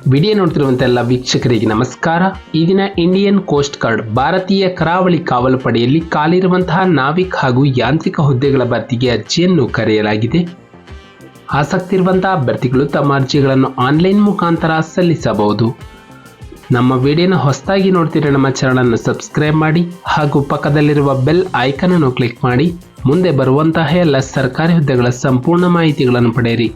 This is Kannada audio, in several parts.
ವಿಡಿಯೋ ನೋಡ್ತಿರುವಂತ ಎಲ್ಲ ವೀಕ್ಷಕರಿಗೆ ನಮಸ್ಕಾರ. ಈ ದಿನ ಇಂಡಿಯನ್ ಕೋಸ್ಟ್ ಗಾರ್ಡ್ ಭಾರತೀಯ ಕರಾವಳಿ ಕಾವಲು ಪಡೆಯಲ್ಲಿ ಖಾಲಿರುವಂತಹ ನಾವಿಕ್ ಹಾಗೂ ಯಾಂತ್ರಿಕ ಹುದ್ದೆಗಳ ಭರ್ತಿಗೆ ಅರ್ಜಿಯನ್ನು ಕರೆಯಲಾಗಿದೆ. ಆಸಕ್ತಿ ಇರುವಂತಹ ಅಭ್ಯರ್ಥಿಗಳು ತಮ್ಮ ಅರ್ಜಿಗಳನ್ನು ಆನ್ಲೈನ್ ಮುಖಾಂತರ ಸಲ್ಲಿಸಬಹುದು. ನಮ್ಮ ವಿಡಿಯೋನ ಹೊಸದಾಗಿ ನೋಡ್ತಿರೋ ನಮ್ಮ ಚಾನಲನ್ನು ಸಬ್ಸ್ಕ್ರೈಬ್ ಮಾಡಿ ಹಾಗೂ ಪಕ್ಕದಲ್ಲಿರುವ ಬೆಲ್ ಐಕಾನ್ ಅನ್ನು ಕ್ಲಿಕ್ ಮಾಡಿ ಮುಂದೆ ಬರುವಂತಹ ಎಲ್ಲ ಸರ್ಕಾರಿ ಹುದ್ದೆಗಳ ಸಂಪೂರ್ಣ ಮಾಹಿತಿಗಳನ್ನು ಪಡೆಯಿರಿ.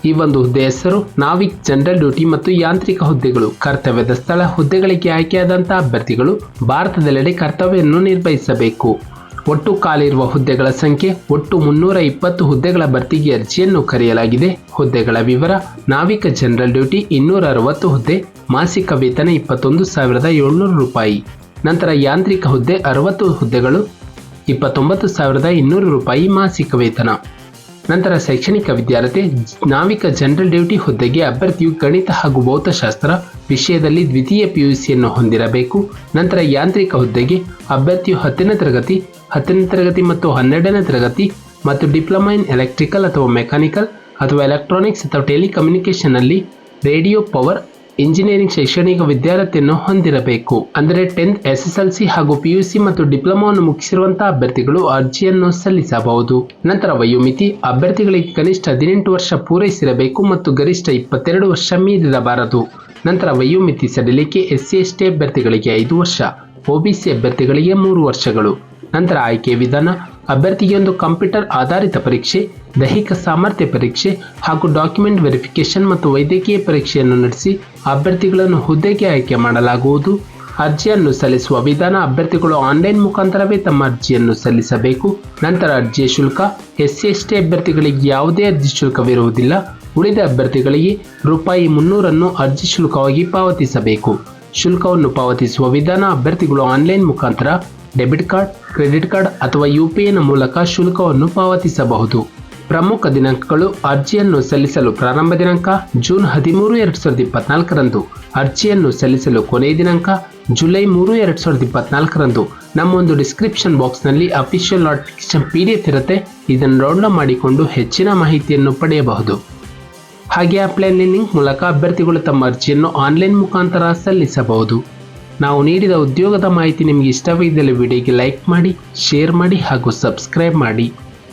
ಈ ಒಂದು ಹುದ್ದೆ ಹೆಸರು ನಾವಿಕ್ ಜನರಲ್ ಡ್ಯೂಟಿ ಮತ್ತು ಯಾಂತ್ರಿಕ ಹುದ್ದೆಗಳು. ಕರ್ತವ್ಯದ ಸ್ಥಳ ಹುದ್ದೆಗಳಿಗೆ ಆಯ್ಕೆಯಾದಂತಹ ಅಭ್ಯರ್ಥಿಗಳು ಭಾರತದೆಲ್ಲೆಡೆ ಕರ್ತವ್ಯವನ್ನು ನಿರ್ವಹಿಸಬೇಕು. ಒಟ್ಟು ಖಾಲಿರುವ ಹುದ್ದೆಗಳ ಸಂಖ್ಯೆ ಒಟ್ಟು 320 ಹುದ್ದೆಗಳ ಭರ್ತಿಗೆ ಅರ್ಜಿಯನ್ನು ಕರೆಯಲಾಗಿದೆ. ಹುದ್ದೆಗಳ ವಿವರ: ನಾವಿಕ ಜನರಲ್ ಡ್ಯೂಟಿ 260 ಹುದ್ದೆ, ಮಾಸಿಕ ವೇತನ 21,700 ರೂಪಾಯಿ. ನಂತರ ಯಾಂತ್ರಿಕ ಹುದ್ದೆ 60 ಹುದ್ದೆಗಳು, 29,200 ರೂಪಾಯಿ ಮಾಸಿಕ ವೇತನ. ನಂತರ ಶೈಕ್ಷಣಿಕ ವಿದ್ಯಾರ್ಥಿ: ನಾವಿಕ ಜನರಲ್ ಡ್ಯೂಟಿ ಹುದ್ದೆಗೆ ಅಭ್ಯರ್ಥಿಯು ಗಣಿತ ಹಾಗೂ ಭೌತಶಾಸ್ತ್ರ ವಿಷಯದಲ್ಲಿ ದ್ವಿತೀಯ PUCಯನ್ನು ಹೊಂದಿರಬೇಕು. ನಂತರ ಯಾಂತ್ರಿಕ ಹುದ್ದೆಗೆ ಅಭ್ಯರ್ಥಿಯು 10ನೇ ತರಗತಿ ಮತ್ತು 12ನೇ ತರಗತಿ ಮತ್ತು ಡಿಪ್ಲೊಮಾ ಇನ್ ಎಲೆಕ್ಟ್ರಿಕಲ್ ಅಥವಾ ಮೆಕ್ಯಾನಿಕಲ್ ಅಥವಾ ಎಲೆಕ್ಟ್ರಾನಿಕ್ಸ್ ಅಥವಾ ಟೆಲಿಕಮ್ಯುನಿಕೇಶನ್ ಅಲ್ಲಿ ರೇಡಿಯೋ ಪವರ್ ಇಂಜಿನಿಯರಿಂಗ್ ಶೈಕ್ಷಣಿಕ ವಿದ್ಯಾರ್ಥಿಯನ್ನು ಹೊಂದಿರಬೇಕು. ಅಂದರೆ 10th SSLC ಹಾಗೂ PUC ಮತ್ತು ಡಿಪ್ಲೊಮಾವನ್ನು ಮುಗಿಸಿರುವಂತಹ ಅಭ್ಯರ್ಥಿಗಳು ಅರ್ಜಿಯನ್ನು ಸಲ್ಲಿಸಬಹುದು. ನಂತರ ವಯೋಮಿತಿ: ಅಭ್ಯರ್ಥಿಗಳಿಗೆ ಕನಿಷ್ಠ 18 ವರ್ಷ ಪೂರೈಸಿರಬೇಕು ಮತ್ತು ಗರಿಷ್ಠ 22 ವರ್ಷ ಮೀರಿರಬಾರದು. ನಂತರ ವಯೋಮಿತಿ ಸಡಿಲಿಕೆ: SC/ST ಅಭ್ಯರ್ಥಿಗಳಿಗೆ 5 ವರ್ಷ, OBC ಅಭ್ಯರ್ಥಿಗಳಿಗೆ 3 ವರ್ಷಗಳು. ನಂತರ ಆಯ್ಕೆ ವಿಧಾನ: ಅಭ್ಯರ್ಥಿಗೆ ಒಂದು ಕಂಪ್ಯೂಟರ್ ಆಧಾರಿತ ಪರೀಕ್ಷೆ, ದೈಹಿಕ ಸಾಮರ್ಥ್ಯ ಪರೀಕ್ಷೆ ಹಾಗೂ ಡಾಕ್ಯುಮೆಂಟ್ ವೆರಿಫಿಕೇಶನ್ ಮತ್ತು ವೈದ್ಯಕೀಯ ಪರೀಕ್ಷೆಯನ್ನು ನಡೆಸಿ ಅಭ್ಯರ್ಥಿಗಳನ್ನು ಹುದ್ದೆಗೆ ಆಯ್ಕೆ ಮಾಡಲಾಗುವುದು. ಅರ್ಜಿಯನ್ನು ಸಲ್ಲಿಸುವ ವಿಧಾನ: ಅಭ್ಯರ್ಥಿಗಳು ಆನ್ಲೈನ್ ಮುಖಾಂತರವೇ ತಮ್ಮ ಅರ್ಜಿಯನ್ನು ಸಲ್ಲಿಸಬೇಕು. ನಂತರ ಅರ್ಜಿಯ ಶುಲ್ಕ: SC/ST ಅಭ್ಯರ್ಥಿಗಳಿಗೆ ಯಾವುದೇ ಅರ್ಜಿ ಶುಲ್ಕವಿರುವುದಿಲ್ಲ. ಉಳಿದ ಅಭ್ಯರ್ಥಿಗಳಿಗೆ ₹300 ಅರ್ಜಿ ಶುಲ್ಕವಾಗಿ ಪಾವತಿಸಬೇಕು. ಶುಲ್ಕವನ್ನು ಪಾವತಿಸುವ ವಿಧಾನ: ಅಭ್ಯರ್ಥಿಗಳು ಆನ್ಲೈನ್ ಮುಖಾಂತರ ಡೆಬಿಟ್ ಕಾರ್ಡ್, ಕ್ರೆಡಿಟ್ ಕಾರ್ಡ್ ಅಥವಾ UPI ಮೂಲಕ ಶುಲ್ಕವನ್ನು ಪಾವತಿಸಬಹುದು. ಪ್ರಮುಖ ದಿನಾಂಕಗಳು: ಅರ್ಜಿಯನ್ನು ಸಲ್ಲಿಸಲು ಪ್ರಾರಂಭ ದಿನಾಂಕ ಜೂನ್ 13, 2024 ರಂದು. ಅರ್ಜಿಯನ್ನು ಸಲ್ಲಿಸಲು ಕೊನೆಯ ದಿನಾಂಕ ಜುಲೈ 3, 2024 ರಂದು. ನಮ್ಮ ಒಂದು ಡಿಸ್ಕ್ರಿಪ್ಷನ್ ಬಾಕ್ಸ್ನಲ್ಲಿ ಅಫಿಷಿಯಲ್ ನೋಟಿಫಿಕೇಶನ್ PDF ಇರುತ್ತೆ. ಇದನ್ನು ಡೌನ್ಲೋಡ್ ಮಾಡಿಕೊಂಡು ಹೆಚ್ಚಿನ ಮಾಹಿತಿಯನ್ನು ಪಡೆಯಬಹುದು. ಹಾಗೆ ಅಪ್ಲೈ ಲಿಂಕ್ ಮೂಲಕ ಅಭ್ಯರ್ಥಿಗಳು ತಮ್ಮ ಅರ್ಜಿಯನ್ನು ಆನ್ಲೈನ್ ಮುಖಾಂತರ ಸಲ್ಲಿಸಬಹುದು. ನಾವು ನೀಡಿದ ಉದ್ಯೋಗದ ಮಾಹಿತಿ ನಿಮಗೆ ಇಷ್ಟವಾಗಿದ್ದಲ್ಲಿ ವಿಡಿಯೋಗೆ ಲೈಕ್ ಮಾಡಿ, ಶೇರ್ ಮಾಡಿ ಹಾಗೂ ಸಬ್ಸ್ಕ್ರೈಬ್ ಮಾಡಿ.